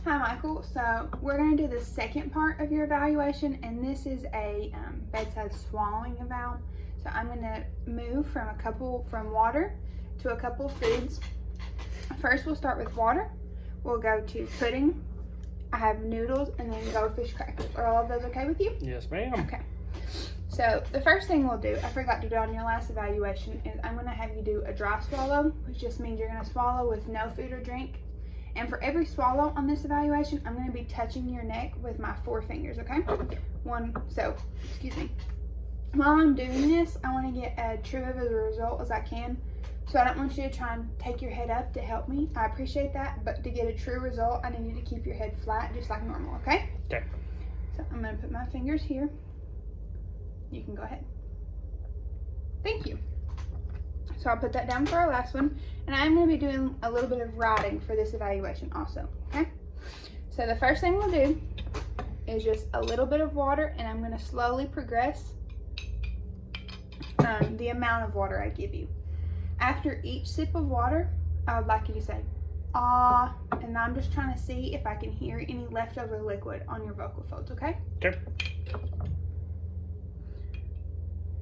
Hi, Michael. So we're going to do the second part of your evaluation, and this is a bedside swallowing eval. So I'm going to move from water to a couple foods. First, we'll start with water. We'll go to pudding. I have noodles and then goldfish crackers. Are all of those okay with you? Yes, ma'am. Okay. So the first thing we'll do, I forgot to do on your last evaluation, is I'm going to have you do a dry swallow, which just means you're going to swallow with no food or drink. And for every swallow on this evaluation, I'm going to be touching your neck with my 4 fingers, okay? Excuse me. While I'm doing this, I want to get as true of a result as I can. So I don't want you to try and take your head up to help me. I appreciate that, but to get a true result, I need you to keep your head flat, just like normal, okay? Okay. So I'm going to put my fingers here. You can go ahead. Thank you. So I'll put that down for our last one. And I'm going to be doing a little bit of writing for this evaluation also, okay? So the first thing we'll do is just a little bit of water, and I'm going to slowly progress the amount of water I give you. After each sip of water, I would like you to say, ah, and I'm just trying to see if I can hear any leftover liquid on your vocal folds, okay? Okay.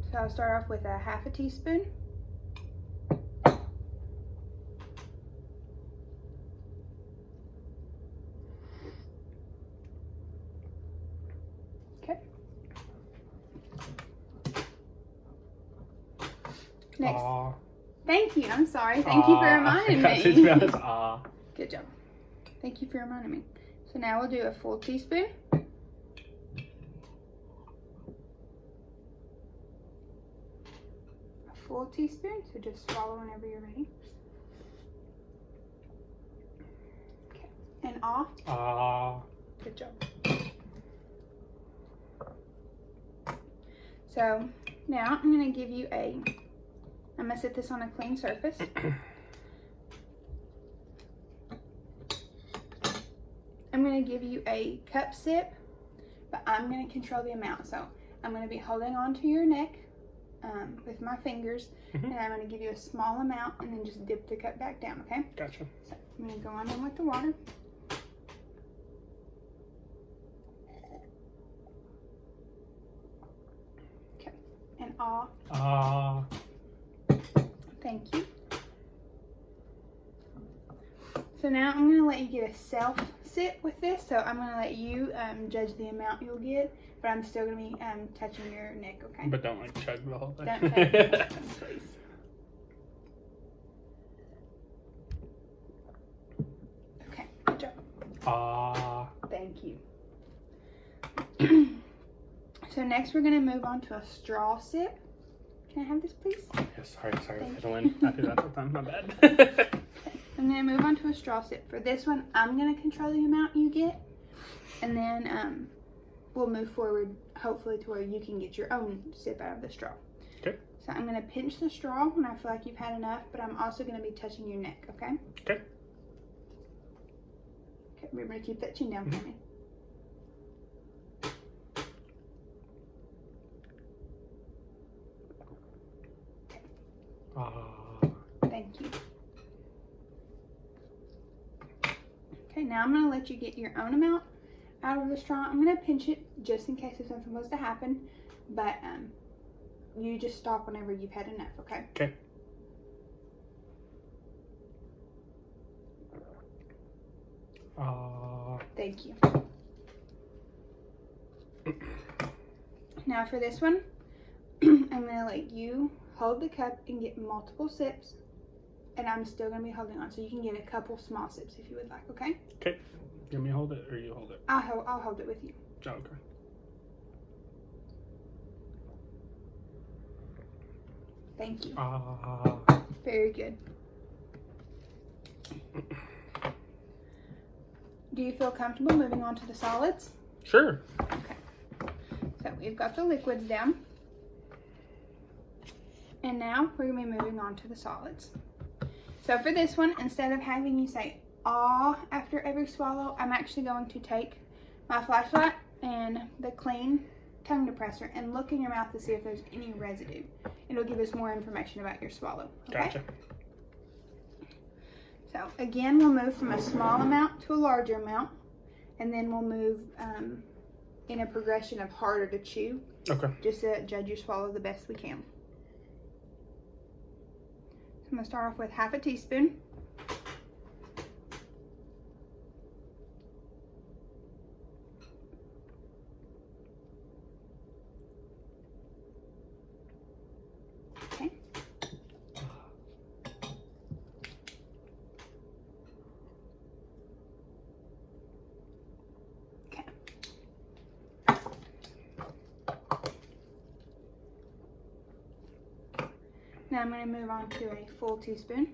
So I'll start off with a half a teaspoon. Okay. Next. Thank you. I'm sorry. Thank you for reminding me. Good job. Thank you for reminding me. So now we'll do a full teaspoon. Full teaspoon, so just swallow whenever you're ready. Okay, and off. Good job. So now I'm going to give you I'm going to set this on a clean surface. I'm going to give you a cup sip, but I'm going to control the amount. So I'm going to be holding on to your neck with my fingers, and I'm going to give you a small amount and then just dip the cup back down, okay? Gotcha. So I'm going to go on in with the water. Okay, and off. Thank you. So now I'm going to let you get a self sip with this, so I'm going to let you judge the amount you'll get. But I'm still going to be touching your neck, okay? But don't chug the whole thing. Don't chug the whole thing, please. Okay, good job. Thank you. So next we're going to move on to a straw sip. Can I have this, please? Yes, sorry, fiddling. I do that all the time, my bad. Okay. I'm going to move on to a straw sip. For this one, I'm going to control the amount you get. And then we'll move forward, hopefully, to where you can get your own sip out of the straw. Okay. So I'm going to pinch the straw when I feel like you've had enough, but I'm also going to be touching your neck, okay? Okay. Okay, remember to keep that chin down for me. Okay. Thank you. Okay, now I'm going to let you get your own amount out of the straw. I'm going to pinch it just in case if something was to happen, but you just stop whenever you've had enough, okay? Okay. Thank you. Now for this one, I'm going to let you hold the cup and get multiple sips, and I'm still going to be holding on, so you can get a couple small sips if you would like, okay? Okay. You want me to hold it, or you hold it? I'll hold it with you. Oh, okay. Thank you. Very good. Do you feel comfortable moving on to the solids? Sure. Okay. So we've got the liquids down. And now we're going to be moving on to the solids. So for this one, instead of having you say ah after every swallow, I'm actually going to take my flashlight and the clean tongue depressor and look in your mouth to see if there's any residue. It'll give us more information about your swallow. Okay? Gotcha. So again, we'll move from a small amount to a larger amount. and then we'll move in a progression of harder to chew. Okay. Just to judge your swallow the best we can. So I'm going to start off with half a teaspoon. Okay. Okay. Now I'm going to move on to a full teaspoon.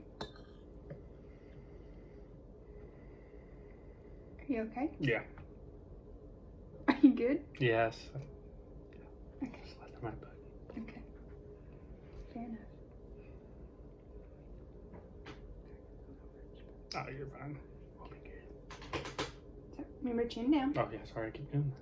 Are you okay? Yeah. Are you good? Yes. Okay. Just let my butt. Okay. Fair enough. Oh, you're fine. I'll be good. So remember, chin down. Oh, yeah. Sorry, I keep doing that.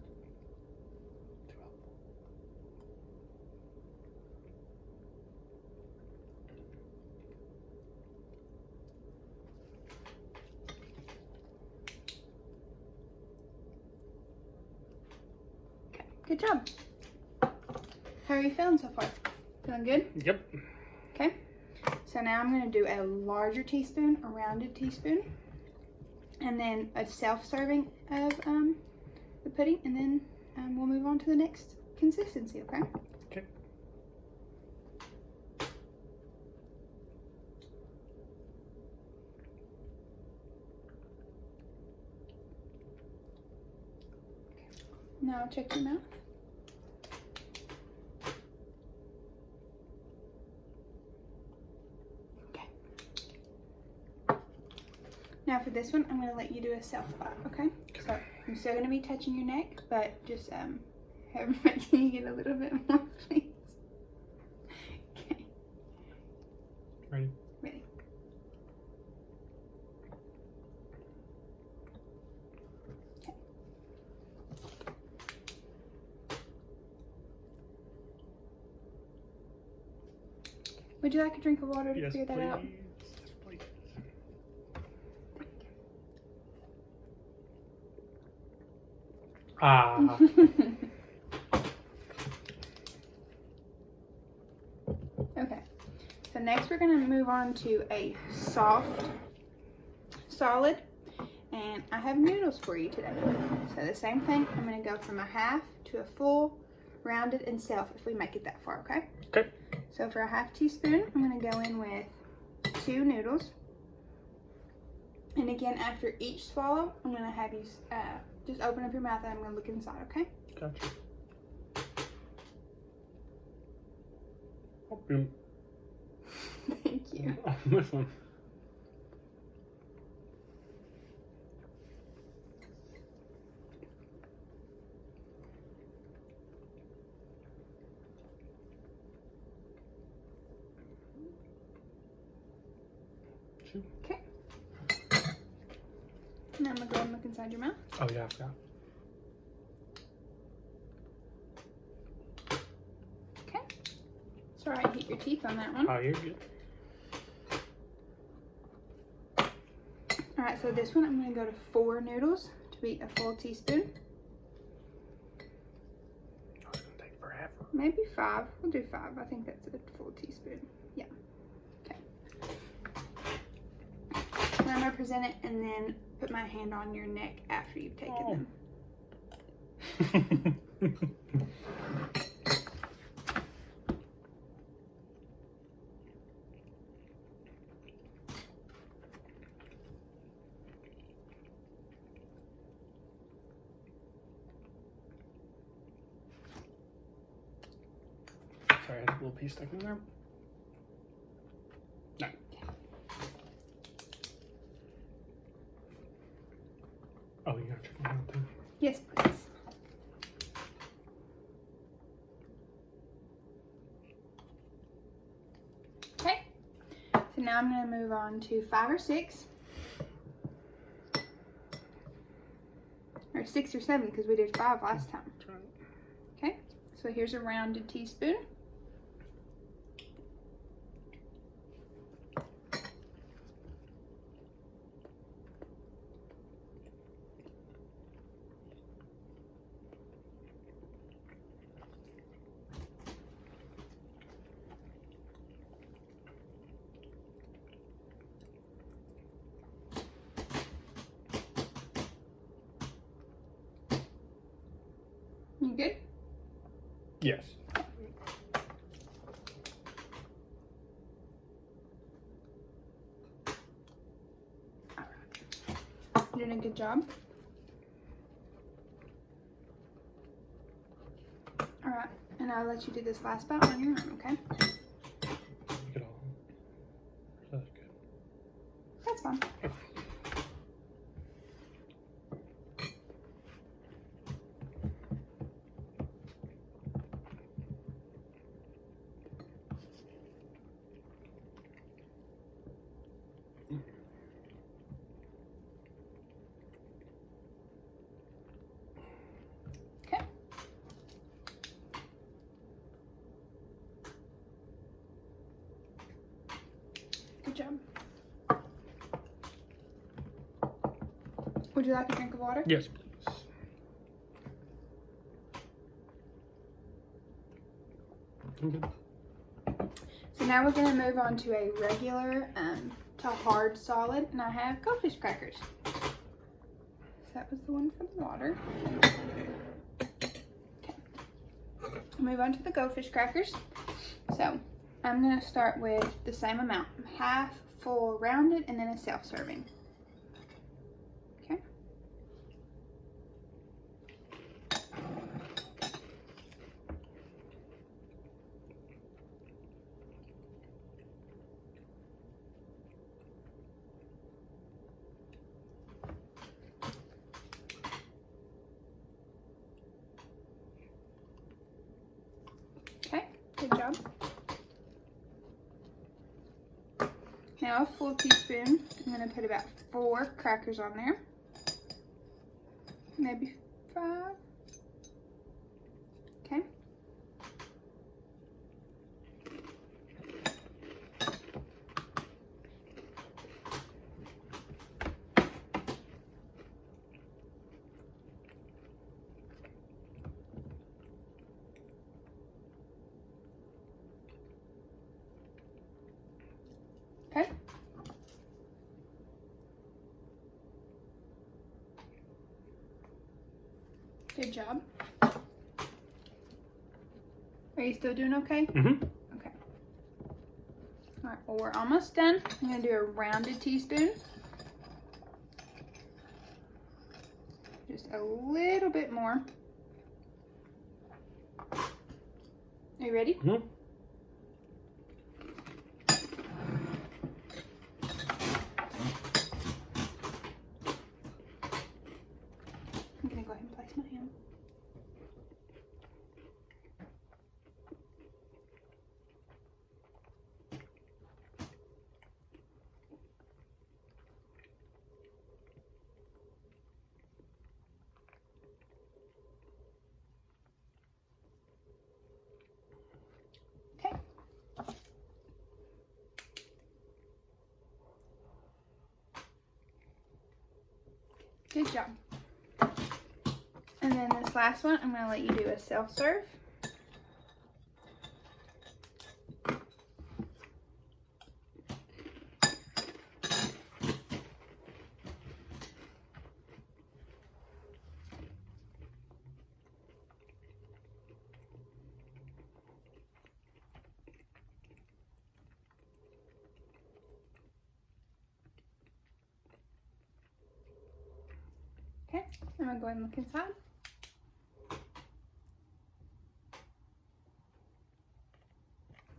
Okay. Good job. How are you feeling so far? Feeling good? Yep. Okay. So now I'm going to do a larger teaspoon, a rounded teaspoon, and then a self-serving of the pudding, and then we'll move on to the next consistency, okay? Okay. Now check your mouth. Okay. Now for this one, I'm going to let you do a self-bite, okay? So I'm still going to be touching your neck, but just can you get a little bit more, please? Okay. Ready? Ready. Okay. Would you like a drink of water to Yes, clear that please. out? Yes, please. Ah. Okay, so next we're going to move on to a soft, solid, and I have noodles for you today. So the same thing, I'm going to go from a half to a full, rounded, and self if we make it that far, okay? Okay. So for a half teaspoon, I'm going to go in with 2 noodles. And again, after each swallow, I'm going to have you just open up your mouth and I'm going to look inside, okay? Gotcha. Oh, boom. Thank you. Oh, this one. Shoot. Okay. Now I'm going to go ahead and look inside your mouth. Oh, yeah, I forgot. Okay. It's all right, hit your teeth on that one. Oh, you're good. All right, so this one I'm going to go to 4 noodles to be a full teaspoon. Oh, it's going to take forever. Maybe 5. We'll do 5. I think that's a full teaspoon. Yeah. Okay. Now I'm going to present it and then put my hand on your neck after you've taken them. Sorry, I had a little piece stuck in there. No. Oh, you gotta check them out too. Yes, please. Okay. So now I'm going to move on to 5 or 6. Or 6 or 7 because we did 5 last time. That's right. Okay. So here's a rounded teaspoon. You good? Yes. You're doing a good job. Alright, and I'll let you do this last bout on your own, okay? Look at all. That's good. That's fine. Okay. Good job. Would you like a drink of water? Yes, please. I'm good. So now we're going to move on to a regular to hard solid, and I have goldfish crackers. So that was the one for the water. Okay. Move on to the goldfish crackers. So I'm going to start with the same amount, half full rounded and then a self-serving. Okay. Okay, good job. Now a full teaspoon, I'm going to put about 4 crackers on there. Maybe 5. Okay. Okay. Good job. Are you still doing okay? Mm-hmm. Okay. All right, well, we're almost done. I'm going to do a rounded teaspoon. Just a little bit more. Are you ready? Mm-hmm. I'm going to go ahead and place my hand. Okay. Good job. And then this last one, I'm going to let you do a self-serve. Okay, I'm going to go ahead and look inside.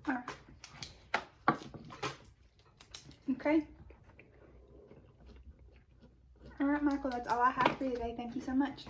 All right. Okay. All right, Michael, that's all I have for you today. Thank you so much.